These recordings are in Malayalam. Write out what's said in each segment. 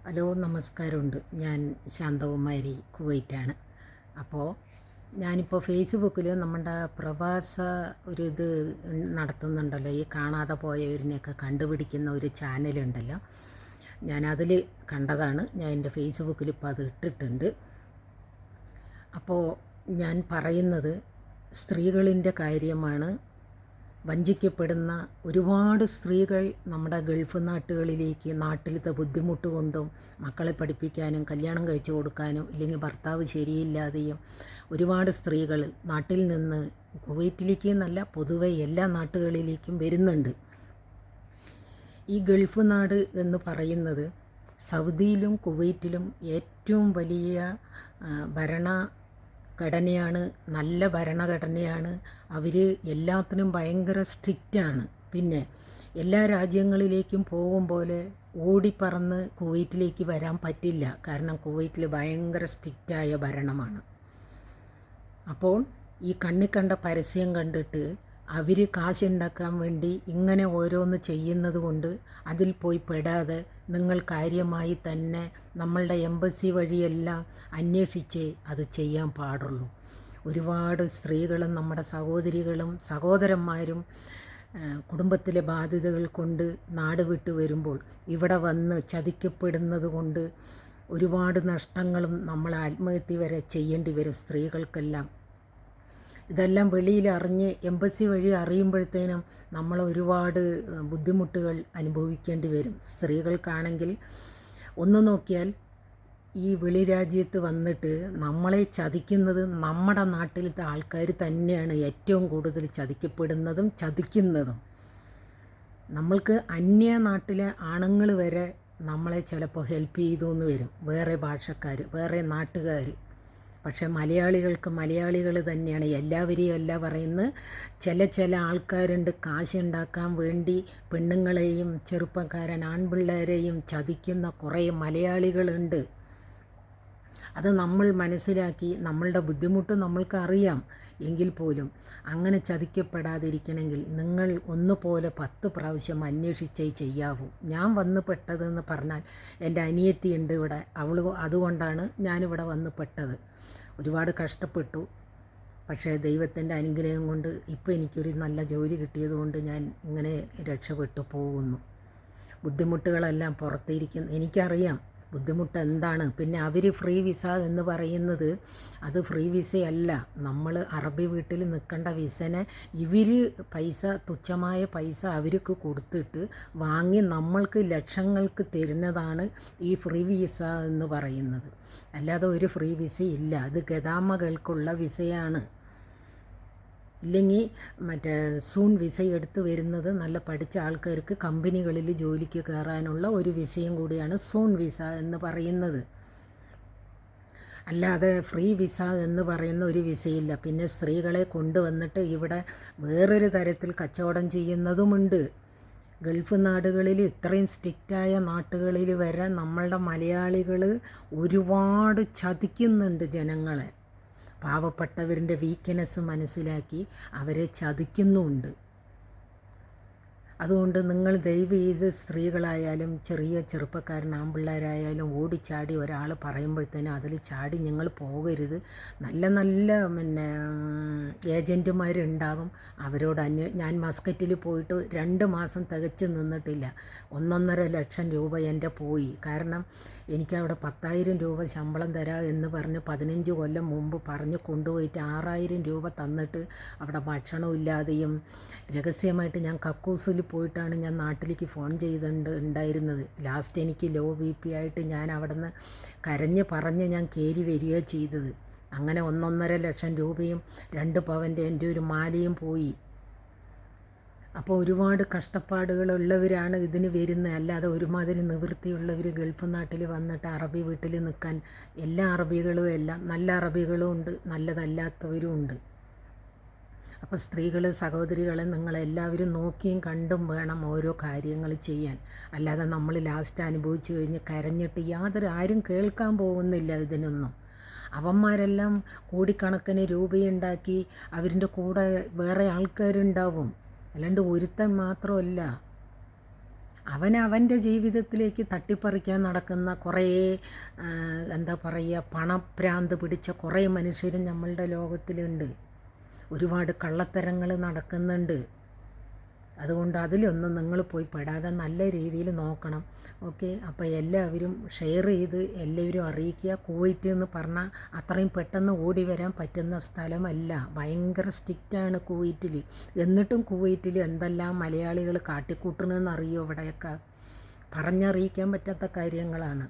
ഹലോ നമസ്കാരമുണ്ട്. ഞാൻ ശാന്തകുമാരി, കുവൈറ്റാണ്. അപ്പോൾ ഞാനിപ്പോൾ ഫേസ്ബുക്കിൽ നമ്മുടെ പ്രവാസ ഇത് നടത്തുന്നുണ്ടല്ലോ, ഈ കാണാതെ പോയവരിനെയൊക്കെ കണ്ടുപിടിക്കുന്ന ഒരു ചാനലുണ്ടല്ലോ, ഞാനതിൽ കണ്ടതാണ്. ഞാൻ എൻ്റെ ഫേസ്ബുക്കിൽ ഇപ്പോൾ അത് ഇട്ടിട്ടുണ്ട്. അപ്പോൾ ഞാൻ പറയുന്നത് സ്ത്രീകളിൻ്റെ കാര്യമാണ്. വഞ്ചിക്കപ്പെടുന്ന ഒരുപാട് സ്ത്രീകൾ നമ്മുടെ ഗൾഫ് നാട്ടിലത്തെ ബുദ്ധിമുട്ട് കൊണ്ടും മക്കളെ പഠിപ്പിക്കാനും കല്യാണം കഴിച്ചു കൊടുക്കാനും ഇല്ലെങ്കിൽ ഭർത്താവ് ശരിയില്ലാതെയും ഒരുപാട് സ്ത്രീകൾ നാട്ടിൽ നിന്ന് കുവൈറ്റിലേക്ക് എന്നല്ല, പൊതുവെ എല്ലാ നാട്ടുകളിലേക്കും വരുന്നുണ്ട്. ഈ ഗൾഫ് നാട് എന്ന് പറയുന്നത് സൗദിയിലും കുവൈറ്റിലും ഏറ്റവും വലിയ ഘടനയാണ്, നല്ല ഭരണഘടനയാണ്. അവർ എല്ലാത്തിനും ഭയങ്കര സ്ട്രിക്റ്റാണ്. പിന്നെ എല്ലാ രാജ്യങ്ങളിലേക്കും പോകും പോലെ ഓടിപ്പറന്ന് കുവൈറ്റിലേക്ക് വരാൻ പറ്റില്ല. കാരണം കുവൈറ്റിൽ ഭയങ്കര സ്ട്രിക്റ്റായ ഭരണമാണ്. അപ്പോൾ ഈ കണ്ണി കണ്ട പരസ്യം കണ്ടിട്ട് അവർ കാശുണ്ടാക്കാൻ വേണ്ടി ഇങ്ങനെ ഓരോന്ന് ചെയ്യുന്നത് കൊണ്ട് അതിൽ പോയി പെടാതെ നിങ്ങൾ കാര്യമായി തന്നെ നമ്മളുടെ എംബസി വഴിയെല്ലാം അന്വേഷിച്ചേ അത് ചെയ്യാൻ പാടുള്ളൂ. ഒരുപാട് സ്ത്രീകളും നമ്മുടെ സഹോദരികളും സഹോദരന്മാരും കുടുംബത്തിലെ ബാധ്യതകൾ കൊണ്ട് നാട് വിട്ട് വരുമ്പോൾ ഇവിടെ വന്ന് ചതിക്കപ്പെടുന്നത് കൊണ്ട് ഒരുപാട് നഷ്ടങ്ങളും നമ്മൾ ആത്മഹത്യ വരെ ചെയ്യേണ്ടി വരും സ്ത്രീകൾക്കെല്ലാം. ഇതെല്ലാം വെളിയിൽ അറിഞ്ഞ് എംബസി വഴി അറിയുമ്പോഴത്തേനും നമ്മൾ ഒരുപാട് ബുദ്ധിമുട്ടുകൾ അനുഭവിക്കേണ്ടി വരും. സ്ത്രീകൾക്കാണെങ്കിൽ ഒന്ന് നോക്കിയാൽ ഈ വെളി രാജ്യത്ത് വന്നിട്ട് നമ്മളെ ചതിക്കുന്നത് നമ്മുടെ നാട്ടിലത്തെ ആൾക്കാർ തന്നെയാണ് ഏറ്റവും കൂടുതൽ ചതിക്കപ്പെടുന്നതും ചതിക്കുന്നതും. നമ്മൾക്ക് അന്യ നാട്ടിലെ ആണുങ്ങൾ വരെ നമ്മളെ ചിലപ്പോൾ ഹെൽപ്പ് ചെയ്തു എന്ന് വരും, വേറെ ഭാഷക്കാർ, വേറെ നാട്ടുകാർ. പക്ഷേ മലയാളികൾ തന്നെയാണ്. എല്ലാവരെയും അല്ല പറയുന്നത്. ചില ആൾക്കാരുണ്ട് കാശുണ്ടാക്കാൻ വേണ്ടി പെണ്ണുങ്ങളെയും ആൺപിള്ളേരെയും ചതിക്കുന്ന കുറേ മലയാളികളുണ്ട്. അത് നമ്മൾ മനസ്സിലാക്കി, നമ്മളുടെ ബുദ്ധിമുട്ട് നമ്മൾക്ക് അറിയാം. എങ്കിൽ പോലും അങ്ങനെ ചതിക്കപ്പെടാതിരിക്കണമെങ്കിൽ നിങ്ങൾ ഒന്നുപോലെ 10 പ്രാവശ്യം അന്വേഷിച്ചേ ചെയ്യാവൂ. ഞാൻ വന്ന് പെട്ടതെന്ന് പറഞ്ഞാൽ എൻ്റെ അനിയത്തിയുണ്ട് ഇവിടെ, അതുകൊണ്ടാണ് ഞാനിവിടെ വന്ന് പെട്ടത്. ഒരുപാട് കഷ്ടപ്പെട്ടു. പക്ഷേ ദൈവത്തിൻ്റെ അനുഗ്രഹം കൊണ്ട് ഇപ്പോൾ എനിക്കൊരു നല്ല ജോലി കിട്ടിയതുകൊണ്ട് ഞാൻ ഇങ്ങനെ രക്ഷപ്പെട്ടു പോകുന്നു. ബുദ്ധിമുട്ടുകളെല്ലാം പുറത്തിരിക്കുന്നു, എനിക്കറിയാം ബുദ്ധിമുട്ട് എന്താണ്. പിന്നെ അവർ ഫ്രീ വിസ എന്ന് പറയുന്നത് അത് ഫ്രീ വിസയല്ല. നമ്മൾ അറബി വീട്ടിൽ നിൽക്കേണ്ട വിസനെ ഇവർ തുച്ഛമായ പൈസ അവർക്ക് കൊടുത്തിട്ട് വാങ്ങി നമ്മൾക്ക് ലക്ഷങ്ങൾക്ക് തരുന്നതാണ് ഈ ഫ്രീ വിസ എന്ന് പറയുന്നത്. അല്ലാതെ ഒരു ഫ്രീ വിസ ഇല്ല. അത് ഗതാമകൾക്കുള്ള വിസയാണ്. ഇല്ലെങ്കിൽ മറ്റേ സൂൺ വിസ എടുത്ത് വരുന്നത് നല്ല പഠിച്ച ആൾക്കാർക്ക് കമ്പനികളിൽ ജോലിക്ക് കയറാനുള്ള ഒരു വിസയും കൂടിയാണ് സൂൺ വിസ എന്ന് പറയുന്നത്. അല്ലാതെ ഫ്രീ വിസ എന്ന് പറയുന്ന ഒരു വിസയില്ല. പിന്നെ സ്ത്രീകളെ കൊണ്ടുവന്നിട്ട് ഇവിടെ വേറൊരു തരത്തിൽ കച്ചവടം ചെയ്യുന്നതുമുണ്ട്. ഗൾഫ് നാടുകളിൽ, ഇത്രയും സ്ട്രിക്റ്റായ നാട്ടുകളിൽ വരെ നമ്മളുടെ മലയാളികൾ ഒരുപാട് ചതിക്കുന്നുണ്ട് ജനങ്ങളെ. പാവപ്പെട്ടവരുടെ വീക്ക്നെസ് മനസ്സിലാക്കി അവരെ ചതിക്കുന്നുമുണ്ട്. അതുകൊണ്ട് നിങ്ങൾ ദയവ് ചെയ്ത് സ്ത്രീകളായാലും ആൺപിള്ളേരായാലും ഓടിച്ചാടി ഒരാൾ പറയുമ്പോഴത്തേനും അതിൽ ചാടി നിങ്ങൾ പോകരുത്. നല്ല ഏജൻറ്റുമാരുണ്ടാകും. അവരോട് ഞാൻ മസ്കറ്റിൽ പോയിട്ട് 2 മാസം തികച്ച് നിന്നിട്ടില്ല. 1.5 ലക്ഷം രൂപ എൻ്റെ പോയി. കാരണം എനിക്കവിടെ 10,000 രൂപ ശമ്പളം തരാം എന്ന് പറഞ്ഞ് 15 കൊല്ലം മുമ്പ് പറഞ്ഞ് കൊണ്ടുപോയിട്ട് 6,000 രൂപ തന്നിട്ട് അവിടെ ഭക്ഷണമില്ലാതെയും രഹസ്യമായിട്ട് ഞാൻ കക്കൂസിൽ പോയിട്ടാണ് ഞാൻ നാട്ടിലേക്ക് ഫോൺ ഉണ്ടായിരുന്നത്. ലാസ്റ്റ് എനിക്ക് ലോ BP ആയിട്ട് ഞാൻ അവിടെ നിന്ന് കരഞ്ഞ് പറഞ്ഞ് ഞാൻ കയറി വരിക ചെയ്തത്. അങ്ങനെ 1.5 ലക്ഷം രൂപയും 2 പവൻ്റെ എൻ്റെ ഒരു മാലയും പോയി. അപ്പോൾ ഒരുപാട് കഷ്ടപ്പാടുകളുള്ളവരാണ് ഇതിന് വരുന്നത്. അല്ലാതെ ഒരുമാതിരി നിവൃത്തിയുള്ളവർ ഗൾഫ് നാട്ടിൽ വന്നിട്ട് അറബി വീട്ടിൽ നിൽക്കാൻ എല്ലാ അറബികളും നല്ല അറബികളും ഉണ്ട്, നല്ലതല്ലാത്തവരും ഉണ്ട്. അപ്പോൾ സഹോദരികളെ നിങ്ങളെല്ലാവരും നോക്കിയും കണ്ടും വേണം ഓരോ കാര്യങ്ങൾ ചെയ്യാൻ. അല്ലാതെ നമ്മൾ ലാസ്റ്റ് അനുഭവിച്ചു കഴിഞ്ഞ് കരഞ്ഞിട്ട് ആരും കേൾക്കാൻ പോകുന്നില്ല ഇതിനൊന്നും. അവന്മാരെല്ലാം കോടിക്കണക്കിന് രൂപയുണ്ടാക്കി അവരുടെ കൂടെ വേറെ ആൾക്കാരുണ്ടാവും, അല്ലാണ്ട് ഒരുത്തൻ മാത്രമല്ല. അവൻ അവൻ്റെ ജീവിതത്തിലേക്ക് തട്ടിപ്പറിക്കാൻ നടക്കുന്ന കുറേ എന്താ പറയുക, പണഭ്രാന്ത് പിടിച്ച കുറേ മനുഷ്യരും നമ്മളുടെ ലോകത്തിലുണ്ട്. ഒരുപാട് കള്ളത്തരങ്ങൾ നടക്കുന്നുണ്ട്. അതുകൊണ്ട് അതിലൊന്നും നിങ്ങൾ പോയി പെടാതെ നല്ല രീതിയിൽ നോക്കണം. ഓക്കെ, അപ്പോൾ എല്ലാവരും ഷെയർ ചെയ്ത് എല്ലാവരും അറിയിക്കുക. കുവൈറ്റ് എന്ന് പറഞ്ഞാൽ അത്രയും പെട്ടെന്ന് ഓടി വരാൻ പറ്റുന്ന സ്ഥലമല്ല. ഭയങ്കര സ്ട്രിക്റ്റാണ് കുവൈറ്റിൽ. എന്നിട്ടും കുവൈറ്റിൽ എന്തെല്ലാം മലയാളികൾ കാട്ടിക്കൂട്ടണമെന്ന് അറിയോ? ഇവിടെയൊക്കെ പറഞ്ഞറിയിക്കാൻ പറ്റാത്ത കാര്യങ്ങളാണ്.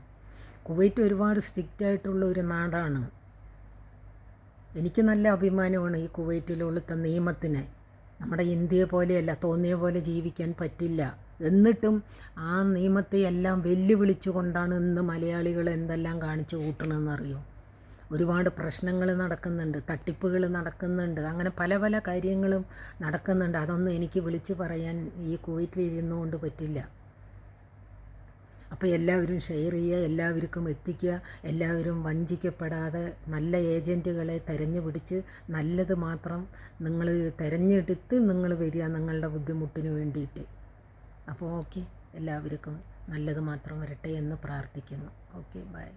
കുവൈറ്റ് ഒരുപാട് സ്ട്രിക്റ്റായിട്ടുള്ള ഒരു നാടാണ്. എനിക്ക് നല്ല അഭിമാനമാണ് ഈ കുവൈറ്റിലുള്ള നിയമത്തിനെ. നമ്മുടെ ഇന്ത്യയെ പോലെയല്ല, തോന്നിയ പോലെ ജീവിക്കാൻ പറ്റില്ല. എന്നിട്ടും ആ നിയമത്തെ എല്ലാം വെല്ലുവിളിച്ചുകൊണ്ടാണ് ഇന്ന് മലയാളികൾ എന്തെല്ലാം കാണിച്ചു കൂട്ടണമെന്നറിയോ? ഒരുപാട് പ്രശ്നങ്ങൾ നടക്കുന്നുണ്ട്, തട്ടിപ്പുകൾ നടക്കുന്നുണ്ട്, അങ്ങനെ പല പല കാര്യങ്ങളും നടക്കുന്നുണ്ട്. അതൊന്നും എനിക്ക് വിളിച്ച് പറയാൻ ഈ കുവൈറ്റിലിരുന്നുകൊണ്ട് പറ്റില്ല. അപ്പോൾ എല്ലാവരും ഷെയർ ചെയ്യുക, എല്ലാവർക്കും എത്തിക്കുക. എല്ലാവരും വഞ്ചിക്കപ്പെടാതെ നല്ല ഏജൻറ്റുകളെ തിരഞ്ഞു പിടിച്ച് നല്ലത് മാത്രം നിങ്ങൾ തിരഞ്ഞെടുത്ത് നിങ്ങൾ വരിക നിങ്ങളുടെ ബുദ്ധിമുട്ടിന് വേണ്ടിയിട്ട്. അപ്പോൾ ഓക്കെ, എല്ലാവർക്കും നല്ലത് മാത്രം വരട്ടെ എന്ന് പ്രാർത്ഥിക്കുന്നു. Okay, by.